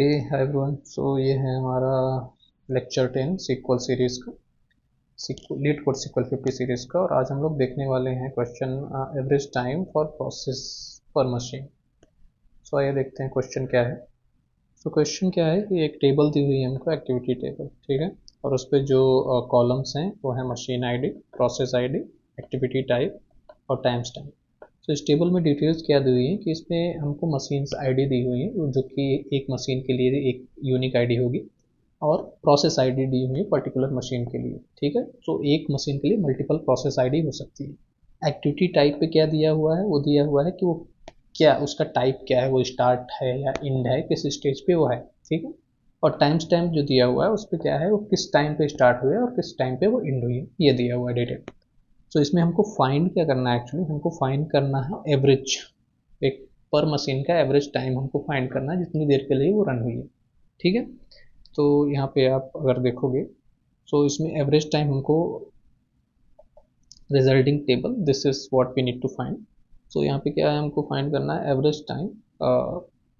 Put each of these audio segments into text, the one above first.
हे hi everyone. सो ये है हमारा लेक्चर 10 सीक्वल सीरीज़ का, लीड कोड सीक्वल 50 सीरीज़ का। और आज हम लोग देखने वाले हैं question average time for process पर मशीन। सो आइए देखते हैं क्वेश्चन क्या है। सो क्वेश्चन क्या है कि एक टेबल दी हुई है हमको, एक्टिविटी टेबल, ठीक है। और उस पर जो कॉलम्स हैं वो है machine ID, process ID, activity type और टाइम स्टैम्प। तो इस टेबल में डिटेल्स क्या दी हुई है कि इसमें हमको मशीन्स आईडी दी हुई है, जो कि एक मशीन के लिए एक यूनिक आईडी होगी, और प्रोसेस आईडी दी हुई है पर्टिकुलर मशीन के लिए, ठीक है। तो एक मशीन के लिए मल्टीपल प्रोसेस आईडी हो सकती है। एक्टिविटी टाइप पे क्या दिया हुआ है, वो दिया हुआ है कि वो क्या, उसका टाइप क्या है, वो स्टार्ट है या एंड है, किस स्टेज पे वो है, ठीक है। और टाइम स्टैम्प जो दिया हुआ है उस पर क्या है, वो किस टाइम पे स्टार्ट हुई है और किस टाइम पे वो एंड हुई है, ये दिया हुआ है डिटेल। तो इसमें हमको फाइंड क्या करना है, एक्चुअली हमको फाइंड करना है एवरेज, एक पर मशीन का एवरेज टाइम हमको फाइंड करना है जितनी देर के लिए वो रन हुई है, ठीक है। तो यहाँ पे आप अगर देखोगे तो इसमें एवरेज टाइम हमको resulting table, this is what we need to find. So यहाँ पे क्या है, हमको फाइंड करना है average time,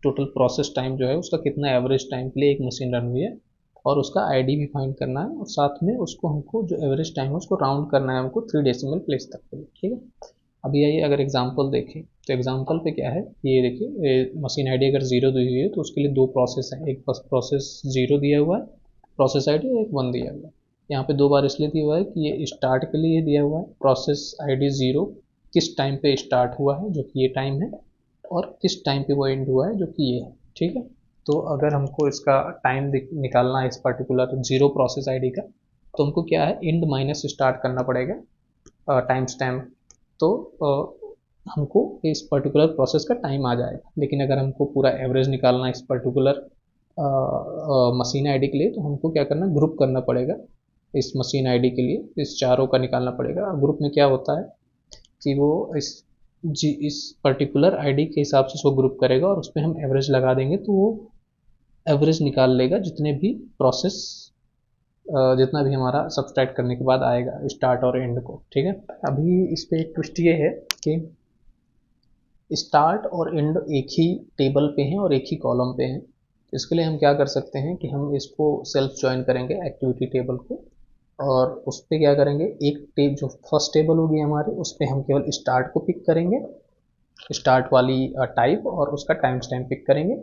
total process time जो है उसका कितना एवरेज टाइम के लिए एक मशीन रन हुई है, और उसका आईडी भी फाइंड करना है। और साथ में उसको हमको जो एवरेज टाइम है उसको राउंड करना है हमको 3 डेसिमल प्लेस तक के लिए, ठीक है। अभी आइए अगर एग्जांपल देखें तो एग्जांपल पे क्या है, ये देखिए मशीन आईडी अगर 0 दी हुई है तो उसके लिए दो प्रोसेस है, एक प्रोसेस 0 दिया हुआ है प्रोसेस आईडी, एक 1 दिया हुआ है। यहाँ पे दो बार इसलिए दिया हुआ है कि ये स्टार्ट के लिए दिया हुआ है, प्रोसेस आईडी 0 किस टाइम पे स्टार्ट हुआ है जो कि ये टाइम है, और किस टाइम पे वो एंड हुआ है जो कि ये है, ठीक है। तो अगर हमको इसका टाइम निकालना है इस पर्टिकुलर 0 प्रोसेस आईडी का, तो हमको क्या है, एंड माइनस स्टार्ट करना पड़ेगा टाइम स्टैम्प। तो हमको इस पर्टिकुलर प्रोसेस का टाइम आ जाएगा। लेकिन अगर हमको पूरा एवरेज निकालना है इस पर्टिकुलर मशीन आईडी के लिए, तो हमको क्या करना, ग्रुप करना पड़ेगा इस मशीन आईडी के लिए, इस चारों का निकालना पड़ेगा। ग्रुप में क्या होता है कि वो इस पर्टिकुलर आईडी के हिसाब से उसको ग्रुप करेगा, और उस पर हम एवरेज लगा देंगे तो वो एवरेज निकाल लेगा जितने भी प्रोसेस, जितना भी हमारा सब्सट्रैक्ट करने के बाद आएगा स्टार्ट और एंड को, ठीक है। अभी इस पे एक ट्विस्ट ये है कि स्टार्ट और एंड एक ही टेबल पे हैं और एक ही कॉलम पे हैं। इसके लिए हम क्या कर सकते हैं कि हम इसको सेल्फ ज्वाइन करेंगे एक्टिविटी टेबल को, और उस पर क्या करेंगे, एक टेब जो फर्स्ट टेबल होगी हमारी, उस पर हम केवल स्टार्ट को पिक करेंगे, स्टार्ट वाली टाइप और उसका टाइम स्टैम्प पिक करेंगे,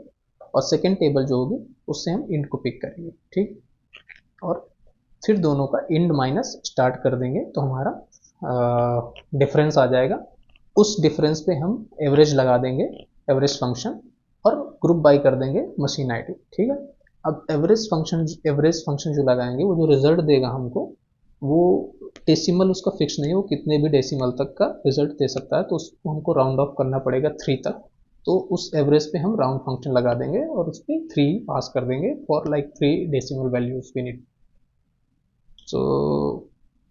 और सेकेंड टेबल जो होगी उससे हम एंड को पिक करेंगे, ठीक। और फिर दोनों का एंड माइनस स्टार्ट कर देंगे तो हमारा डिफरेंस आ जाएगा। उस डिफरेंस पे हम एवरेज लगा देंगे, एवरेज फंक्शन, और ग्रुप बाई कर देंगे मशीन आईडी, ठीक है। अब एवरेज फंक्शन जो लगाएंगे, वो जो रिजल्ट देगा हमको, वो डेसिमल उसका फिक्स नहीं है, वो कितने भी डेसिमल तक का रिजल्ट दे सकता है। तो उसको हमको राउंड ऑफ करना पड़ेगा 3 तक। तो उस एवरेज पे हम राउंड फंक्शन लगा देंगे और उस पर 3 पास कर देंगे for like 3 decimal values we need. So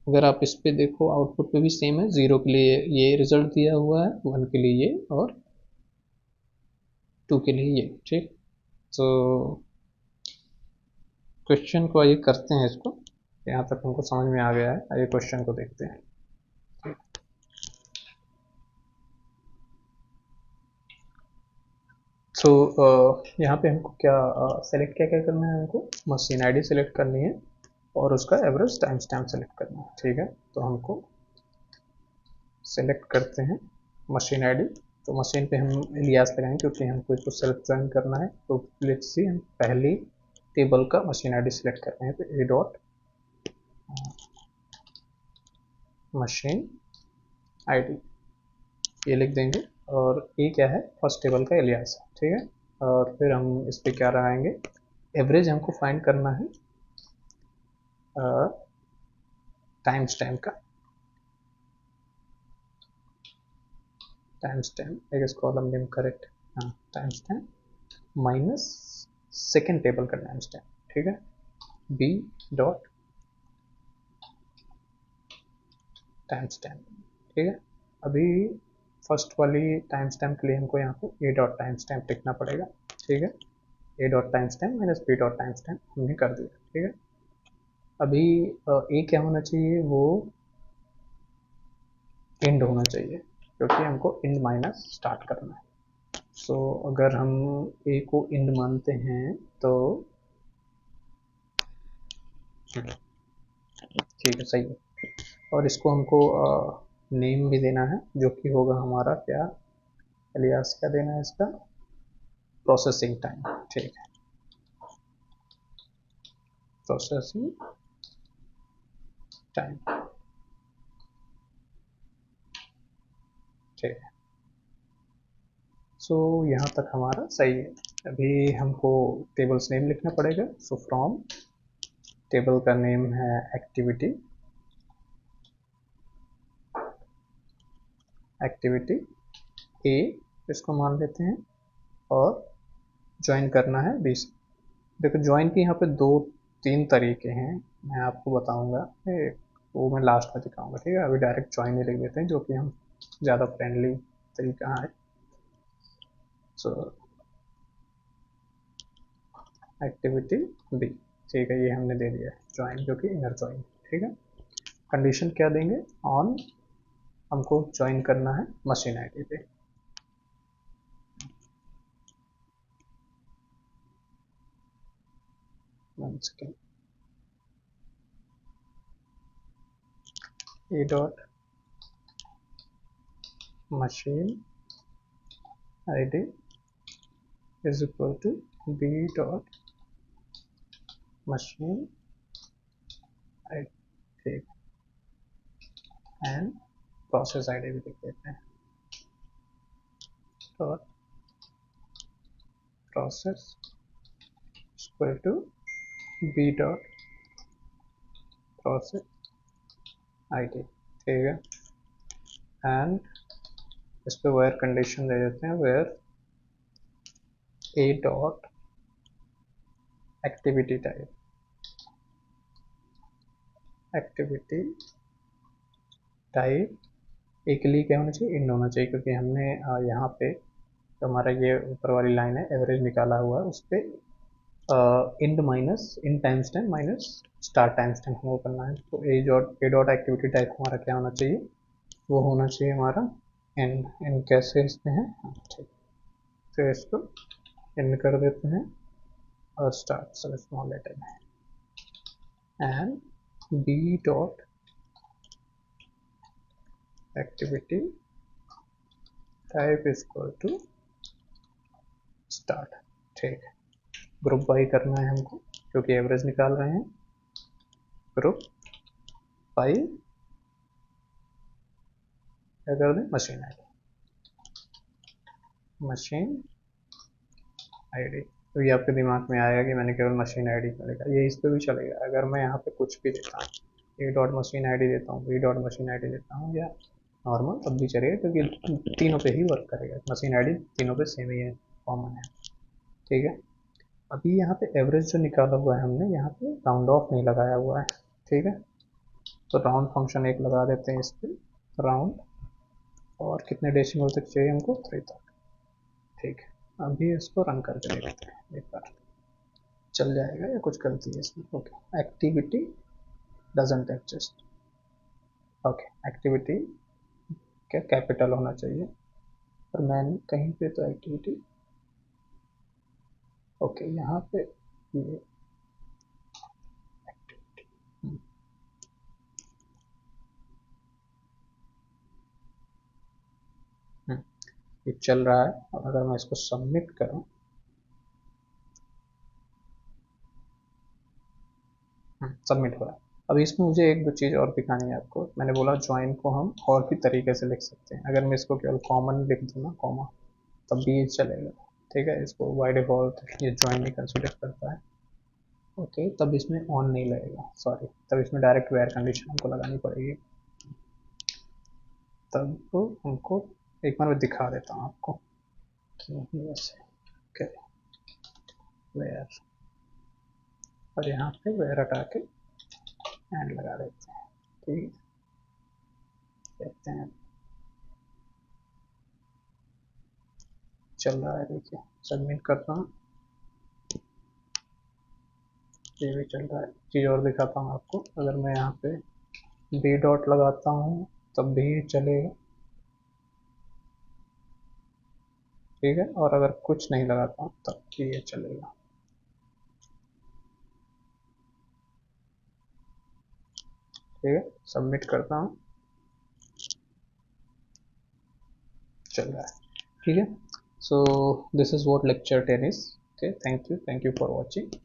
अगर आप इस पे देखो, आउटपुट पे भी सेम है, 0 के लिए ये रिजल्ट दिया हुआ है, 1 के लिए ये, और 2 के लिए ये, ठीक। तो क्वेश्चन को आइए करते हैं इसको, यहाँ तक हमको समझ में आ गया है। आइए क्वेश्चन को देखते हैं। सो यहाँ पे हमको क्या सेलेक्ट क्या क्या करना है, हमको मशीन आईडी सेलेक्ट करनी है और उसका एवरेज टाइम स्टैम्प सेलेक्ट करना है, ठीक है। तो हमको सेलेक्ट करते हैं मशीन आईडी। तो मशीन पे हम एलियास लगाएंगे क्योंकि हमको इसको सेल्फ ज्वाइन करना है। तो लेट्स सी, हम पहली टेबल का मशीन आईडी सेलेक्ट कर रहे हैं, तो ए डॉट मशीन आईडी ये लिख देंगे। और ये क्या है, फर्स्ट टेबल का एलियास है, ठीक है। और फिर हम इस पर क्या लगाएंगे, एवरेज हमको फाइंड करना है टाइम स्टैम्प का, टाइम स्टैम्प एक कॉलम नेम करेक्ट, हाँ, time stamp minus second table का टाइम स्टैम्प, ठीक है। बी डॉट टाइम स्टैम्प, ठीक है। अभी फर्स्ट वाली टाइम स्टैम्प के लिए हमको यहाँ पे ए डॉट टाइम स्टैम्प लिखना पड़ेगा, ठीक है। A dot timestamp minus B dot timestamp हमने कर दिया, ठीक है। अभी ए क्या होना चाहिए, वो एंड होना चाहिए क्योंकि हमको एंड माइनस स्टार्ट करना है। सो अगर हम ए को इंड मानते हैं तो ठीक है, सही है। और इसको हमको नेम भी देना है, जो कि होगा हमारा क्या, एलियास क्या देना है इसका, प्रोसेसिंग टाइम। ठीक है, प्रोसेसिंग टाइम। ठीक है, सो यहाँ तक हमारा सही है। अभी हमको टेबल्स नेम लिखना पड़ेगा। सो फ्रॉम, टेबल का नेम है एक्टिविटी, एक्टिविटी ए इसको मान लेते हैं, और ज्वाइन करना है बी से। देखो ज्वाइन के यहाँ पे दो तीन तरीके हैं, मैं आपको बताऊंगा, वो मैं लास्ट में दिखाऊंगा। ठीक है, अभी डायरेक्ट ज्वाइन ही लिख देते हैं, जो कि हम ज़्यादा फ्रेंडली तरीका है। सो एक्टिविटी बी, ठीक है, ये हमने दे दिया है ज्वाइन, जो कि इनर ज्वाइन। ठीक है, कंडीशन क्या देंगे, ऑन, हमको ज्वाइन करना है मशीन आईडी पे। One second, A dot machine ID is equal to B dot machine ID. ठीक, एंड प्रोसेस आईडी भी लिख देते हैं, dot process equal to B dot process ID. ठीक है, एंड इस पे वेयर कंडीशन दे देते हैं, where A dot activity type, activity type एक के लिए क्या होना चाहिए, इंड होना चाहिए, क्योंकि हमने यहाँ पे तो हमारा ये ऊपर वाली लाइन है एवरेज निकाला हुआ है, उस पर end minus in times time minus star times time हमको करना है। तो ए डॉट एक्टिविटी टाइप हमारा क्या होना चाहिए, वो होना चाहिए हमारा एन। एन कैसे इसमें है, ठीक, तो इसको एन कर देते हैं, और स्टार्ट सब स्मॉल लेटर में, and B dot activity type is equal to start. ठीक है, ग्रुप बाई करना है हमको, क्योंकि एवरेज निकाल रहे हैं। ग्रुप बाई क्या कर दें, मशीन आईडी, मशीन आईडी। तो ये आपके दिमाग में आएगा कि मैंने केवल मशीन आईडी क्यों लिखा, ये इस पर भी चलेगा। अगर मैं यहाँ पे कुछ भी देता हूँ, ए डॉट मशीन आईडी देता हूँ, बी डॉट मशीन आईडी देता हूँ, या नॉर्मल, तब भी चलेगा, क्योंकि तीनों पे ही वर्क करेगा। मशीन आईडी तीनों पे सेम ही है, कॉमन है। ठीक है, अभी यहाँ पे एवरेज जो निकाला हुआ है हमने, यहाँ पे राउंड ऑफ नहीं लगाया हुआ है। ठीक है, तो राउंड फंक्शन एक लगा देते हैं इस पर, राउंड, और कितने डेसिमल तक चाहिए हमको, 3 तक। ठीक है, अभी इसको रन करके देखते हैं एक बार, चल जाएगा या कुछ गलती है इसमें। Okay, activity doesn't exist. Okay, activity क्या कैपिटल होना चाहिए, पर मैंने कहीं पे तो एक्टिविटी, ओके यहाँ पे ये एक्टिविटी, ये चल रहा है। और अगर मैं इसको सबमिट करूं, सबमिट हो रहा है। अभी इसमें मुझे एक दो चीज़ और दिखानी है आपको। मैंने बोला ज्वाइन को हम और भी तरीके से लिख सकते हैं। अगर मैं इसको केवल कॉमन लिख दूँ ना, कॉमा, तब भी ये चलेगा। ठीक है, इसको बाय डिफॉल्ट ये ज्वाइन नहीं कंसिडर करता है। ओके, तब इसमें ऑन नहीं लगेगा, सॉरी, तब इसमें डायरेक्ट वेयर कंडीशन हमको लगानी पड़ेगी। तब तो हमको एक बार मैं दिखा देता हूँ आपको कि वैसे ओके, वेयर, और यहाँ पे वेयर हटा के एंड लगा देते हैं। ठीक है, देखते हैं चल रहा है। देखिए, सबमिट करता हूँ, ये भी चल रहा है। चीज़ और दिखाता हूँ आपको, अगर मैं यहाँ पे बी डॉट लगाता हूँ तब भी चलेगा, ठीक है, और अगर कुछ नहीं लगाता हूँ तब भी ये चलेगा। ठीक है, सबमिट करता हूँ, चल रहा है। ठीक है, so this is what lecture 10 is. Okay, thank you for watching.